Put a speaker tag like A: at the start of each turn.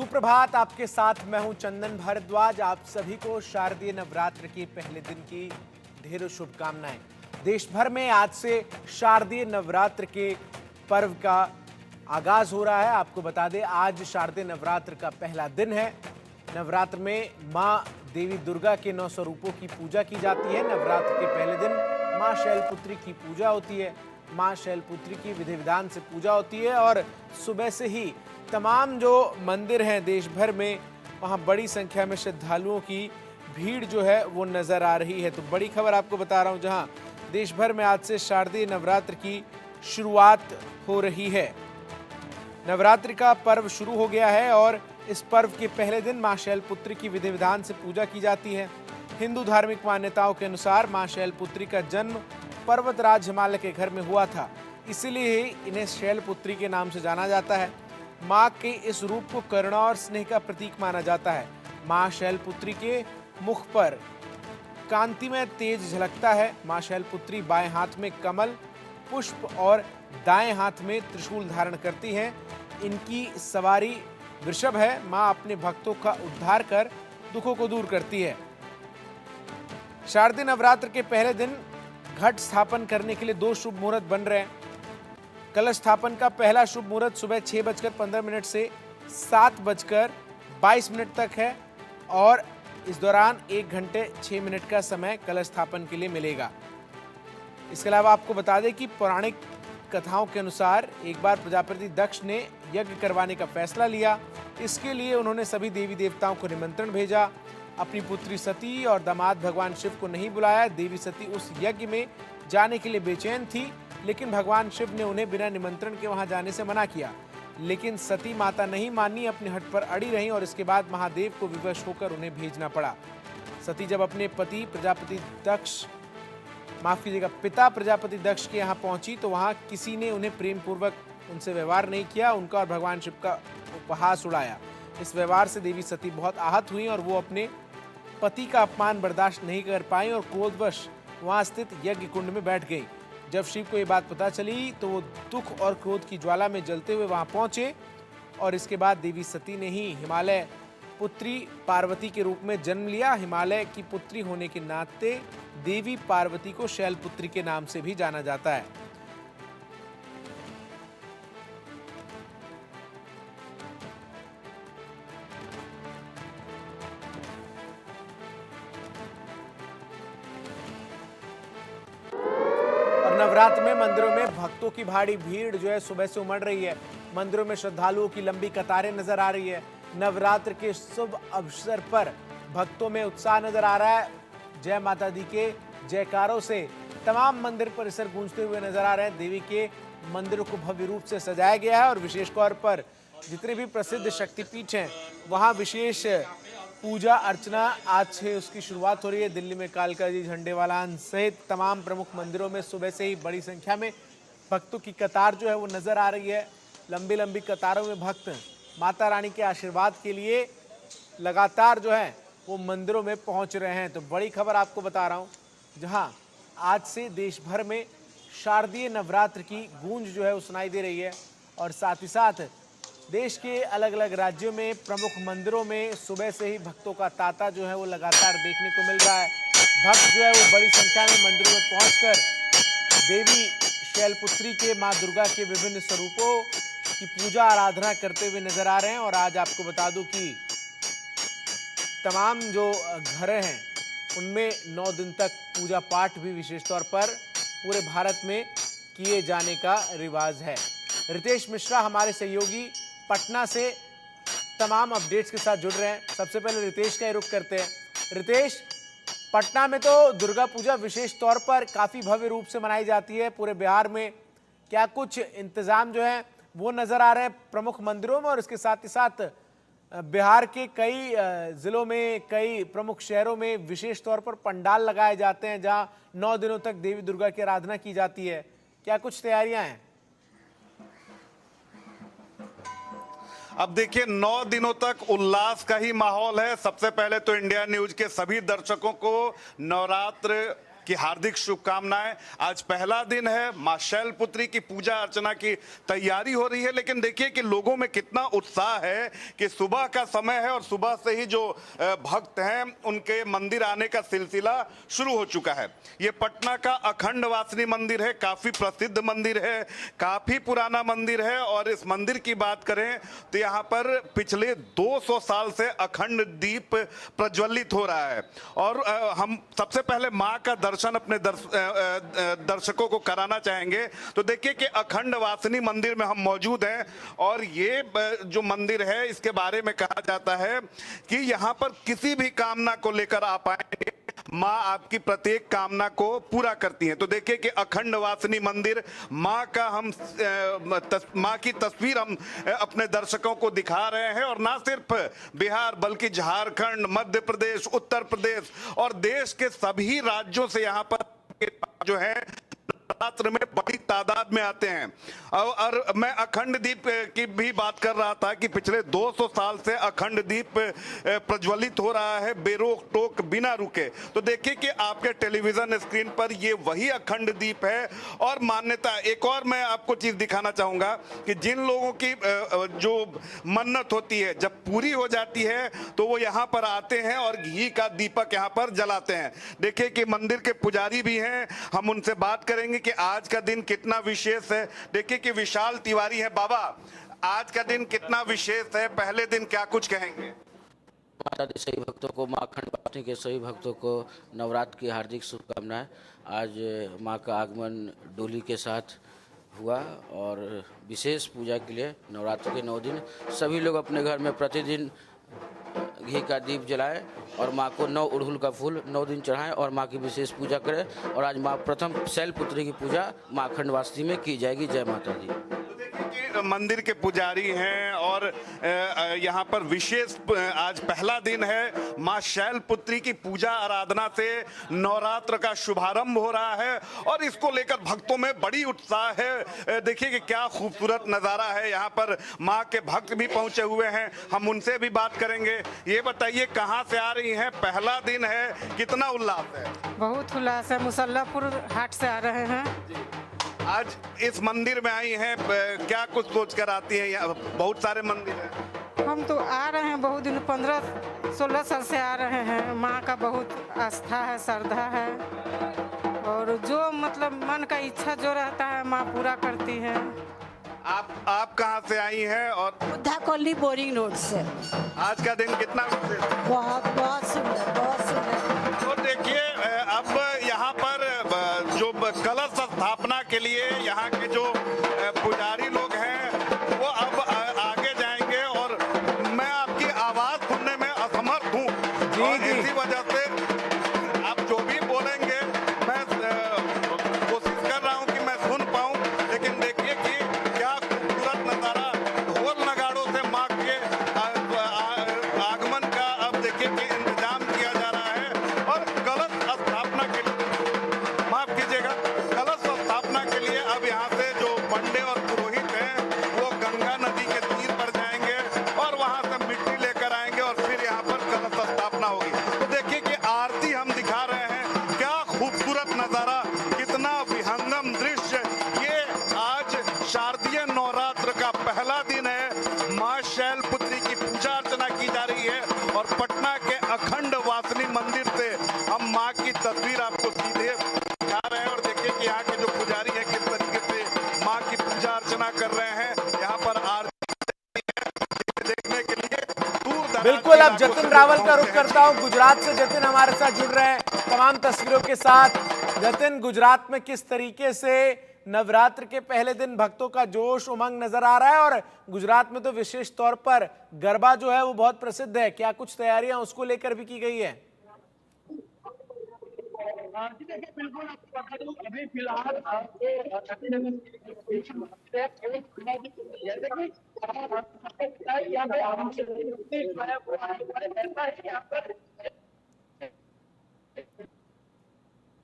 A: सुप्रभात, आपके साथ मैं हूं चंदन भारद्वाज। आप सभी को शारदीय नवरात्र के पहले दिन की ढेरों शुभकामनाएं। देश भर में आज से शारदीय नवरात्र के पर्व का आगाज हो रहा है। आपको बता दें, आज शारदीय नवरात्र का पहला दिन है। नवरात्र में मां देवी दुर्गा के 9 स्वरूपों की पूजा की जाती है। नवरात्र के पहले दिन मां शैलपुत्री की पूजा होती है। मां शैलपुत्री की विधि विधान से पूजा होती है और सुबह से ही तमाम जो मंदिर हैं देश भर में, वहां बड़ी संख्या में श्रद्धालुओं की भीड़ जो है वो नजर आ रही है। तो बड़ी खबर आपको बता रहा हूं, जहां देश भर में आज से शारदीय नवरात्र की शुरुआत हो रही है। नवरात्रि का पर्व शुरू हो गया है और इस पर्व के पहले दिन मां शैलपुत्री की विधि विधान से पूजा की जाती है। हिंदू धार्मिक मान्यताओं के अनुसार मां शैलपुत्री का जन्म पर्वतराज हिमालय के घर में हुआ था, इसीलिए इन्हें शैलपुत्री के नाम से जाना जाता है। मां के इस रूप को करुणा और स्नेह का प्रतीक माना जाता है। मां शैलपुत्री के मुख पर कांतिमय तेज झलकता है। मां शैलपुत्री बाएं हाथ में कमल पुष्प और दाएं हाथ में त्रिशूल धारण करती हैं। इनकी सवारी वृषभ है। मां अपने भक्तों का उद्धार कर दुखों को दूर करती है। शारदीय नवरात्र के पहले दिन घट स्थापन करने के लिए 2 शुभ मुहूर्त बन रहे हैं। कलश स्थापन का पहला शुभ मुहूर्त सुबह 6:15 से 7:22 तक है और इस दौरान 1 घंटे 6 मिनट का समय कलश स्थापन के लिए मिलेगा। इसके अलावा आपको बता दें कि पौराणिक कथाओं के अनुसार एक बार प्रजापति दक्ष ने यज्ञ करवाने का फैसला लिया। इसके लिए उन्होंने सभी देवी देवताओं को निमंत्रण भेजा। अपनी पुत्री सती और दामाद भगवान शिव को नहीं बुलाया। देवी सती उस यज्ञ में जाने के लिए बेचैन थी, लेकिन भगवान शिव ने उन्हें बिना निमंत्रण के वहां जाने से मना किया। लेकिन सती माता नहीं मानी, अपने हट पर अड़ी रहीं और इसके बाद महादेव को विवश होकर उन्हें भेजना पड़ा। सती जब अपने पिता प्रजापति दक्ष के यहाँ पहुंची तो वहां किसी ने उन्हें प्रेम पूर्वक उनसे व्यवहार नहीं किया। उनका और भगवान शिव का उपहास उड़ाया। इस व्यवहार से देवी सती बहुत आहत हुई और वो अपने पति का अपमान बर्दाश्त नहीं कर पाई और क्रोधवश वहां स्थित यज्ञ कुंड में बैठ गई। जब शिव को ये बात पता चली तो वो दुख और क्रोध की ज्वाला में जलते हुए वहां पहुंचे और इसके बाद देवी सती ने ही हिमालय पुत्री पार्वती के रूप में जन्म लिया। हिमालय की पुत्री होने के नाते देवी पार्वती को शैलपुत्री के नाम से भी जाना जाता है। नवरात्र में मंदिरों में भक्तों की भारी भीड़ जो है सुबह से उमड़ रही है। मंदिरों में श्रद्धालुओं की लंबी कतारें नजर आ रही है। नवरात्र के शुभ अवसर पर भक्तों में उत्साह नजर आ रहा है। जय माता दी के जयकारों से तमाम मंदिर परिसर गूंजते हुए नजर आ रहे हैं। देवी के मंदिरों को भव्य रूप से सजाया गया है और विशेष तौर पर जितने भी प्रसिद्ध शक्तिपीठ हैं वहां विशेष पूजा अर्चना आज से उसकी शुरुआत हो रही है। दिल्ली में कालका जी, झंडेवालान सहित तमाम प्रमुख मंदिरों में सुबह से ही बड़ी संख्या में भक्तों की कतार जो है वो नजर आ रही है। लंबी लंबी कतारों में भक्त माता रानी के आशीर्वाद के लिए लगातार जो है वो मंदिरों में पहुंच रहे हैं। तो बड़ी खबर आपको बता रहा हूं, जहां आज से देश भर में शारदीय नवरात्र की गूंज जो है वो सुनाई दे रही है और साथ ही साथ देश के अलग अलग राज्यों में प्रमुख मंदिरों में सुबह से ही भक्तों का तांता जो है वो लगातार देखने को मिल रहा है। भक्त जो है वो बड़ी संख्या में मंदिरों में पहुंचकर देवी शैलपुत्री के मां दुर्गा के विभिन्न स्वरूपों की पूजा आराधना करते हुए नजर आ रहे हैं। और आज आपको बता दूं कि तमाम जो घर हैं उनमें 9 दिन तक पूजा पाठ भी विशेष तौर पर पूरे भारत में किए जाने का रिवाज है। रितेश मिश्रा हमारे सहयोगी पटना से तमाम अपडेट्स के साथ जुड़ रहे हैं। सबसे पहले रितेश का ही रुख करते हैं। रितेश, पटना में तो दुर्गा पूजा विशेष तौर पर काफी भव्य रूप से मनाई जाती है। पूरे बिहार में क्या कुछ इंतजाम जो है वो नजर आ रहे हैं प्रमुख मंदिरों में, और इसके साथ ही साथ बिहार के कई जिलों में, कई प्रमुख शहरों में विशेष तौर पर पंडाल लगाए जाते हैं जहां 9 दिनों तक देवी दुर्गा की आराधना की जाती है। क्या कुछ तैयारियां हैं?
B: अब देखिए, 9 दिनों तक उल्लास का ही माहौल है। सबसे पहले तो इंडिया न्यूज के सभी दर्शकों को नवरात्र की हार्दिक शुभकामनाएं। आज पहला दिन है, मां शैलपुत्री की पूजा अर्चना की तैयारी हो रही है, लेकिन देखिए कि लोगों में कितना उत्साह है कि सुबह का समय है और सुबह से ही जो भक्त हैं उनके मंदिर आने का सिलसिला शुरू हो चुका है। ये पटना का अखंड वासनी मंदिर है, काफी प्रसिद्ध मंदिर है, काफी पुराना मंदिर है। और इस मंदिर की बात करें तो यहाँ पर पिछले 200 साल से अखंड दीप प्रज्वलित हो रहा है। और हम सबसे पहले मां का दर्शन अपने दर्शकों को कराना चाहेंगे। तो देखिए कि अखंड वासनी मंदिर में हम मौजूद हैं और ये जो मंदिर है इसके बारे में कहा जाता है कि यहाँ पर किसी भी कामना को लेकर आप आएंगे, माँ आपकी प्रत्येक कामना को पूरा करती हैं। तो देखिए कि अखंड वासनी मंदिर, माँ का हम माँ की तस्वीर हम अपने दर्शकों को दिखा रहे हैं। और ना सिर्फ बिहार बल्कि झारखंड, मध्य प्रदेश, उत्तर प्रदेश और देश के सभी राज्यों से यहाँ पर जो है नवरात्र में बड़ी तादाद में आते हैं। और मैं अखंड दीप की भी बात कर रहा था कि पिछले 200 साल से अखंड दीप प्रज्वलित हो रहा है बेरोक टोक, बिना रुके। तो देखिए कि आपके टेलीविजन स्क्रीन पर ये वही अखंड दीप है। और मान्यता, एक और मैं आपको चीज दिखाना चाहूंगा कि जिन लोगों की जो मन्नत होती है जब पूरी हो जाती है तो वो यहाँ पर आते हैं और घी का दीपक यहाँ पर जलाते हैं। देखिए कि मंदिर के पुजारी भी हैं, हम उनसे बात करेंगे कि आज का दिन कितना विशेष है। देखिए कि विशाल तिवारी है। बाबा, आज का दिन कितना विशेष है, पहले दिन क्या कुछ कहेंगे?
C: माता के सभी भक्तों को, माँ अखंड वासनी के सभी भक्तों को नवरात्र की हार्दिक शुभकामनाएं। आज माँ का आगमन डोली के साथ हुआ और विशेष पूजा के लिए नवरात्र के 9 दिन सभी लोग अपने घर में प्रतिदिन घी का दीप जलाएं और माँ को 9 अड़हुल का फूल 9 दिन चढ़ाएं और माँ की विशेष पूजा करें। और आज माँ प्रथम शैलपुत्री की पूजा माँ अखंड वासनी में की जाएगी। जय माता दी।
B: मंदिर के पुजारी हैं और यहाँ पर विशेष आज पहला दिन है, मां शैलपुत्री की पूजा आराधना से नवरात्र का शुभारंभ हो रहा है और इसको लेकर भक्तों में बड़ी उत्साह है। देखिए कि क्या खूबसूरत नज़ारा है। यहाँ पर मां के भक्त भी पहुंचे हुए हैं, हम उनसे भी बात करेंगे। ये बताइए कहाँ से आ रही हैं, पहला दिन है, कितना उल्लास है?
D: बहुत उल्लास है। मुसल्लापुर हाट से आ रहे हैं।
B: आज इस मंदिर में आई हैं, क्या कुछ सोच कर आती हैं? यहाँ बहुत सारे मंदिर हैं।
D: हम तो आ रहे हैं बहुत दिन, 15-16 साल से आ रहे हैं। माँ का बहुत आस्था है, श्रद्धा है और जो मतलब मन का इच्छा जो रहता है माँ पूरा करती है।
B: आप कहाँ से आई हैं? और
E: बुद्धा कॉलोनी बोरिंग रोड से।
B: आज का दिन कितना विशेष है?
E: बहुत बहुत सुंदर, बहुत सुंदर।
B: तो देखिए अब यहाँ पर जो कलश स्थापना के लिए यहाँ के जो पुजारी लोग हैं वो अब आगे जाएंगे और मैं आपकी आवाज सुनने में असमर्थ हूँ और इसी वजह से आप जो भी बोलेंगे मैं कोशिश कर रहा हूँ कि मैं सुन पाऊँ। लेकिन देखिए कि क्या खूबसूरत नज़ारा, ढोल नगाड़ों से माँ के आगमन का अब देखिए कि इंतजाम किया जा रहा है। और कलश स्थापना के लिए, माफ कीजिएगा, कलश स्थापना के लिए अब यहाँ से जो पंडे और पुरोहित हैं वो गंगा नदी के तीर पर जाएंगे और वहाँ से मिट्टी लेकर आएंगे और फिर यहाँ पर कलश स्थापना होगी। तो देखिए कि आरती हम दिखा रहे हैं, क्या खूबसूरत नज़ारा, कितना विहंगम दृश्य। ये आज शारदीय नवरात्र का पहला दिन है, माँ शैलपुत्री की पूजा अर्चना की जा रही है और पटना के अखंड वासनी मंदिर से हम माँ की तस्वीर आपको सीधे दिखा रहे हैं। और देखिए कि यहाँ के जो पुजारी हैं किस तरीके से माँ की पूजा अर्चना कर रहे हैं। यहाँ पर आरती देखने के लिए दूर
A: बिल्कुल, अब जतिन रावल का रुख करता हूं। गुजरात से जतिन हमारे साथ जुड़ रहे हैं तमाम तस्वीरों के साथ। जतिन, गुजरात में किस तरीके से नवरात्र के पहले दिन भक्तों का जोश उमंग नजर आ रहा है और गुजरात में तो विशेष तौर पर गरबा जो है वो बहुत प्रसिद्ध है, क्या कुछ तैयारियां उसको लेकर भी की गई है?
F: बिल्कुल आपको बता दूं, अभी फिलहाल आपको